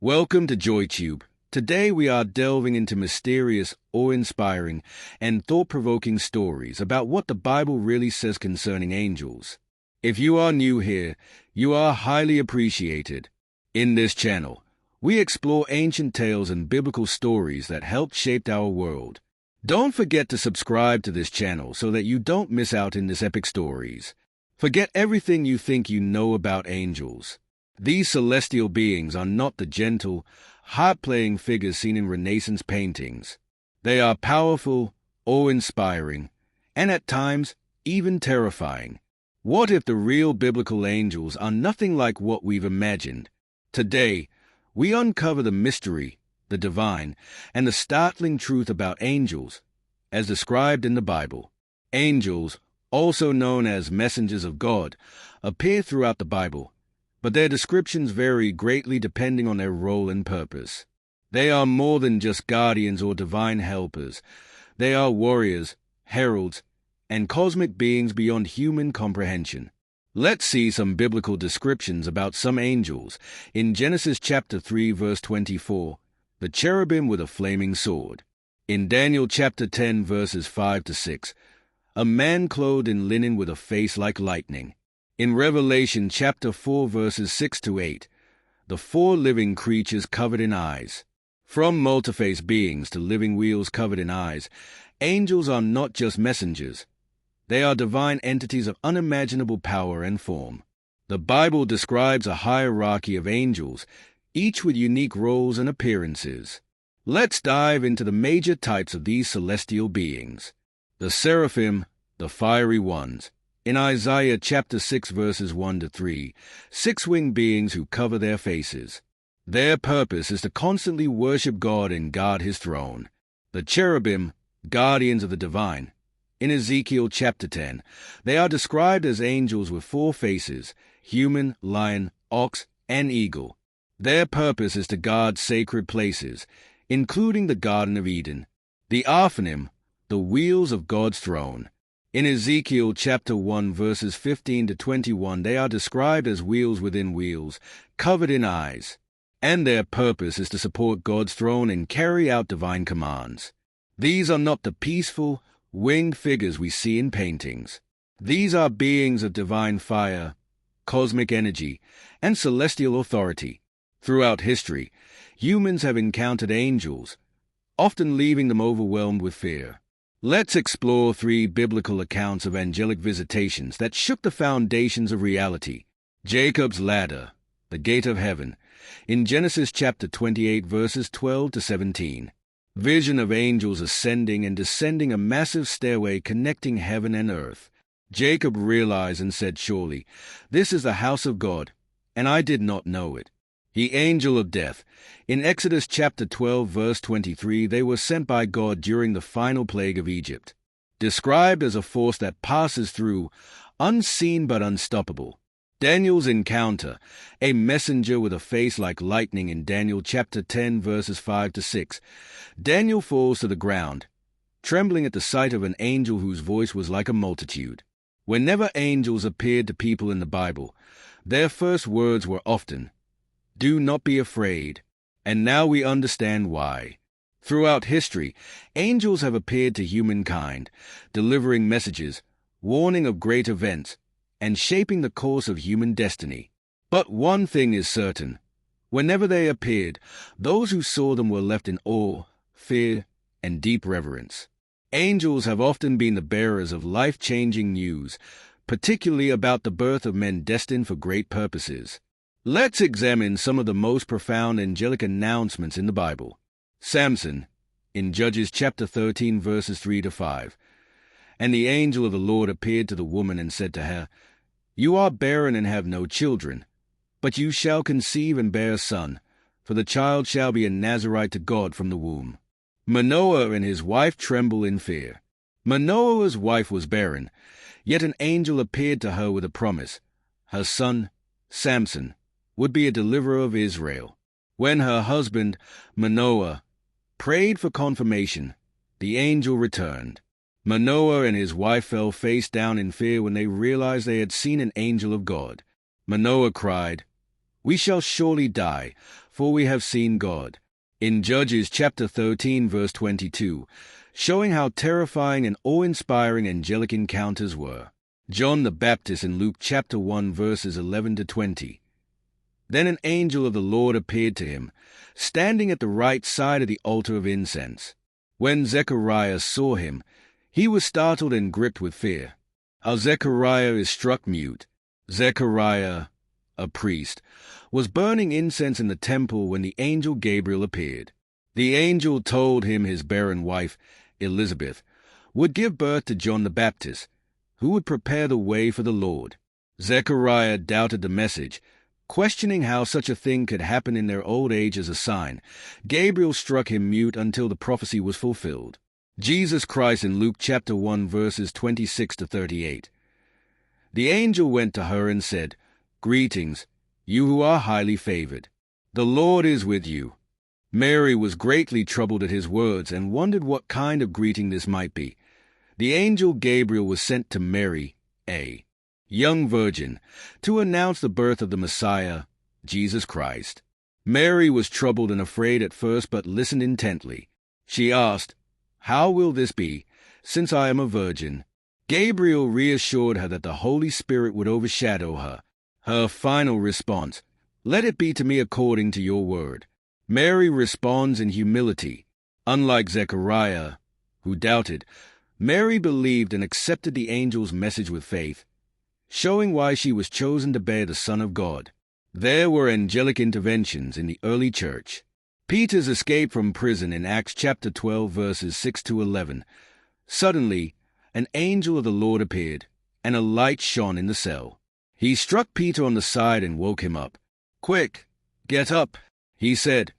Welcome to JoyTube. Today we are delving into mysterious, awe-inspiring, and thought-provoking stories about what the Bible really says concerning angels. If you are new here, you are highly appreciated. In this channel, we explore ancient tales and biblical stories that helped shape our world. Don't forget to subscribe to this channel so that you don't miss out in these epic stories. Forget everything you think you know about angels. These celestial beings are not the gentle, harp-playing figures seen in Renaissance paintings. They are powerful, awe-inspiring, and at times, even terrifying. What if the real biblical angels are nothing like what we've imagined? Today, we uncover the mystery, the divine, and the startling truth about angels, as described in the Bible. Angels, also known as messengers of God, appear throughout the Bible, but their descriptions vary greatly depending on their role and purpose. They are more than just guardians or divine helpers. They are warriors, heralds, and cosmic beings beyond human comprehension. Let's see some biblical descriptions about some angels. In Genesis chapter 3, verse 24, the cherubim with a flaming sword. In Daniel chapter 10, verses 5 to 6, a man clothed in linen with a face like lightning. In Revelation chapter 4, verses 6 to 8, the four living creatures covered in eyes. From multi-faced beings to living wheels covered in eyes, angels are not just messengers. They are divine entities of unimaginable power and form. The Bible describes a hierarchy of angels, each with unique roles and appearances. Let's dive into the major types of these celestial beings. The seraphim, the fiery ones. In Isaiah chapter 6 verses 1 to 3, six-winged beings who cover their faces. Their purpose is to constantly worship God and guard his throne. The cherubim, guardians of the divine. In Ezekiel chapter 10, they are described as angels with four faces: human, lion, ox, and eagle. Their purpose is to guard sacred places, including the Garden of Eden. The Aphanim, the wheels of God's throne. In Ezekiel chapter 1 verses 15 to 21, they are described as wheels within wheels, covered in eyes, and their purpose is to support God's throne and carry out divine commands. These are not the peaceful, winged figures we see in paintings. These are beings of divine fire, cosmic energy, and celestial authority. Throughout history, humans have encountered angels, often leaving them overwhelmed with fear. Let's explore three biblical accounts of angelic visitations that shook the foundations of reality. Jacob's ladder, the gate of heaven, in Genesis chapter 28 verses 12 to 17. Vision of angels ascending and descending a massive stairway connecting heaven and earth. Jacob realized and said, "Surely, this is the house of God, and I did not know it." The angel of death. In Exodus chapter 12 verse 23, they were sent by God during the final plague of Egypt. Described as a force that passes through, unseen but unstoppable. Daniel's encounter. A messenger with a face like lightning in Daniel chapter 10 verses 5 to 6. Daniel falls to the ground, trembling at the sight of an angel whose voice was like a multitude. Whenever angels appeared to people in the Bible, their first words were often, "Do not be afraid," and now we understand why. Throughout history, angels have appeared to humankind, delivering messages, warning of great events, and shaping the course of human destiny. But one thing is certain: whenever they appeared, those who saw them were left in awe, fear, and deep reverence. Angels have often been the bearers of life-changing news, particularly about the birth of men destined for great purposes. Let's examine some of the most profound angelic announcements in the Bible. Samson, in Judges chapter 13 verses 3 to 5. And the angel of the Lord appeared to the woman and said to her, "You are barren and have no children, but you shall conceive and bear a son, for the child shall be a Nazarite to God from the womb." Manoah and his wife tremble in fear. Manoah's wife was barren, yet an angel appeared to her with a promise. Her son, Samson, would be a deliverer of Israel. When her husband, Manoah, prayed for confirmation, the angel returned. Manoah and his wife fell face down in fear when they realized they had seen an angel of God. Manoah cried, "We shall surely die, for we have seen God. In Judges chapter 13 verse 22, showing how terrifying and awe-inspiring angelic encounters were. John the Baptist in Luke chapter 1 verses 11 to 20. Then an angel of the Lord appeared to him, standing at the right side of the altar of incense. When Zechariah saw him, he was startled and gripped with fear. How Zechariah is struck mute. Zechariah, a priest, was burning incense in the temple when the angel Gabriel appeared. The angel told him his barren wife, Elizabeth, would give birth to John the Baptist, who would prepare the way for the Lord. Zechariah doubted the message, questioning how such a thing could happen in their old age as a sign. Gabriel struck him mute until the prophecy was fulfilled. Jesus Christ in Luke chapter 1 verses 26 to 38. The angel went to her and said, "Greetings, you who are highly favored. The Lord is with you." Mary was greatly troubled at his words and wondered what kind of greeting this might be. The angel Gabriel was sent to Mary, a young virgin, to announce the birth of the Messiah, Jesus Christ. Mary was troubled and afraid at first, but listened intently. She asked, "How will this be, since I am a virgin?" Gabriel reassured her that the Holy Spirit would overshadow her. Her final response, "Let it be to me according to your word." Mary responds in humility. Unlike Zechariah, who doubted, Mary believed and accepted the angel's message with faith, showing why she was chosen to bear the Son of God. There were angelic interventions in the early church. Peter's escape from prison in Acts chapter 12 verses 6 to 11. Suddenly, an angel of the Lord appeared, and a light shone in the cell. He struck Peter on the side and woke him up. "Quick, get up," he said,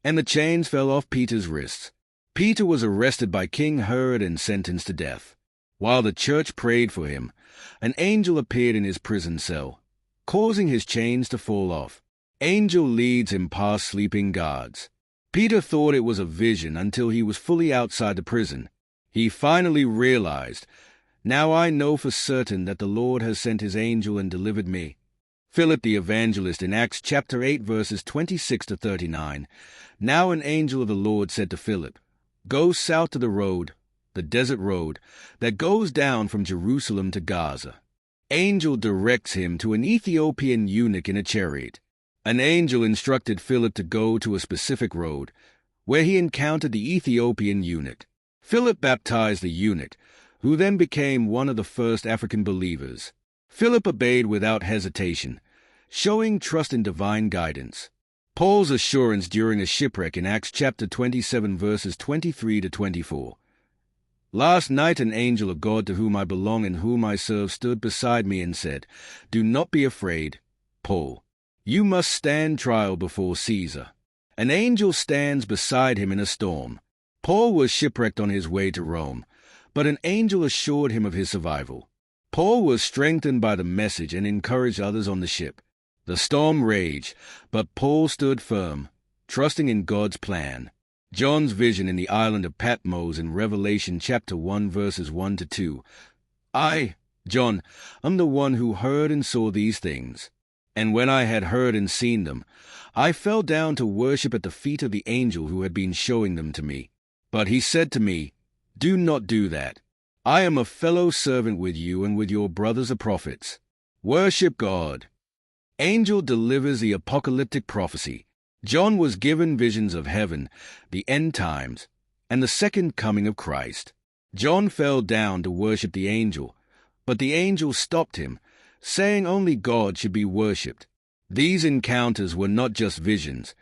and the chains fell off Peter's wrists. Peter was arrested by King Herod and sentenced to death. While the church prayed for him, an angel appeared in his prison cell, causing his chains to fall off. Angel leads him past sleeping guards. Peter thought it was a vision until he was fully outside the prison. He finally realized, "Now I know for certain that the Lord has sent his angel and delivered me." Philip the evangelist in Acts chapter 8 verses 26 to 39. Now an angel of the Lord said to Philip, "Go south to the road, the desert road, that goes down from Jerusalem to Gaza." Angel directs him to an Ethiopian eunuch in a chariot. An angel instructed Philip to go to a specific road, where he encountered the Ethiopian eunuch. Philip baptized the eunuch, who then became one of the first African believers. Philip obeyed without hesitation, showing trust in divine guidance. Paul's assurance during a shipwreck in Acts chapter 27 verses 23 to 24. "Last night an angel of God to whom I belong and whom I serve stood beside me and said, 'Do not be afraid, Paul. You must stand trial before Caesar.' An angel stands beside him in a storm. Paul was shipwrecked on his way to Rome, but an angel assured him of his survival. Paul was strengthened by the message and encouraged others on the ship. The storm raged, but Paul stood firm, trusting in God's plan. John's vision in the island of Patmos in Revelation chapter 1 verses 1 to 2. "I, John, am the one who heard and saw these things. And when I had heard and seen them, I fell down to worship at the feet of the angel who had been showing them to me. But he said to me, 'Do not do that. I am a fellow servant with you and with your brothers the prophets. Worship God.'" Angel delivers the apocalyptic prophecy. John was given visions of heaven, the end times, and the second coming of Christ. John fell down to worship the angel, but the angel stopped him, saying only God should be worshipped. These encounters were not just visions.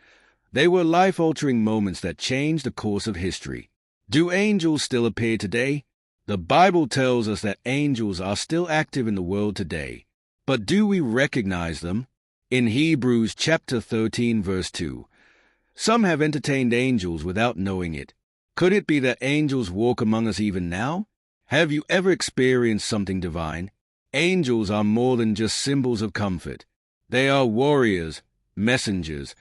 They were life-altering moments that changed the course of history. Do angels still appear today? The Bible tells us that angels are still active in the world today. But do we recognize them? In Hebrews chapter 13 verse 2, some have entertained angels without knowing it. Could it be that angels walk among us even now? Have you ever experienced something divine? Angels are more than just symbols of comfort. They are warriors, messengers,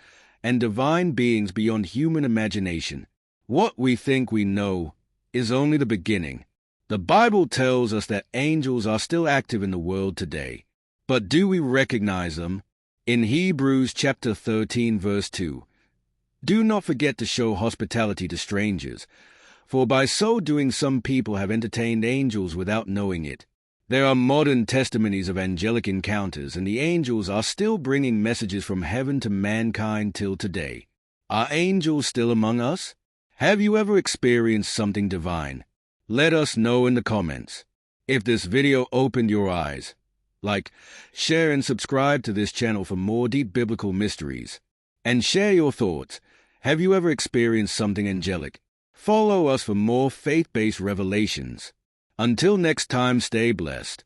and divine beings beyond human imagination. What we think we know is only the beginning. The Bible tells us that angels are still active in the world today. But do we recognize them? In Hebrews chapter 13 verse 2, Do not forget to show hospitality to strangers, for by so doing some people have entertained angels without knowing it. There are modern testimonies of angelic encounters, and the angels are still bringing messages from heaven to mankind till today. Are angels still among us? Have you ever experienced something divine? Let us know in the comments. If this video opened your eyes, like, share and subscribe to this channel for more deep biblical mysteries. And share your thoughts. Have you ever experienced something angelic? Follow us for more faith-based revelations. Until next time, stay blessed.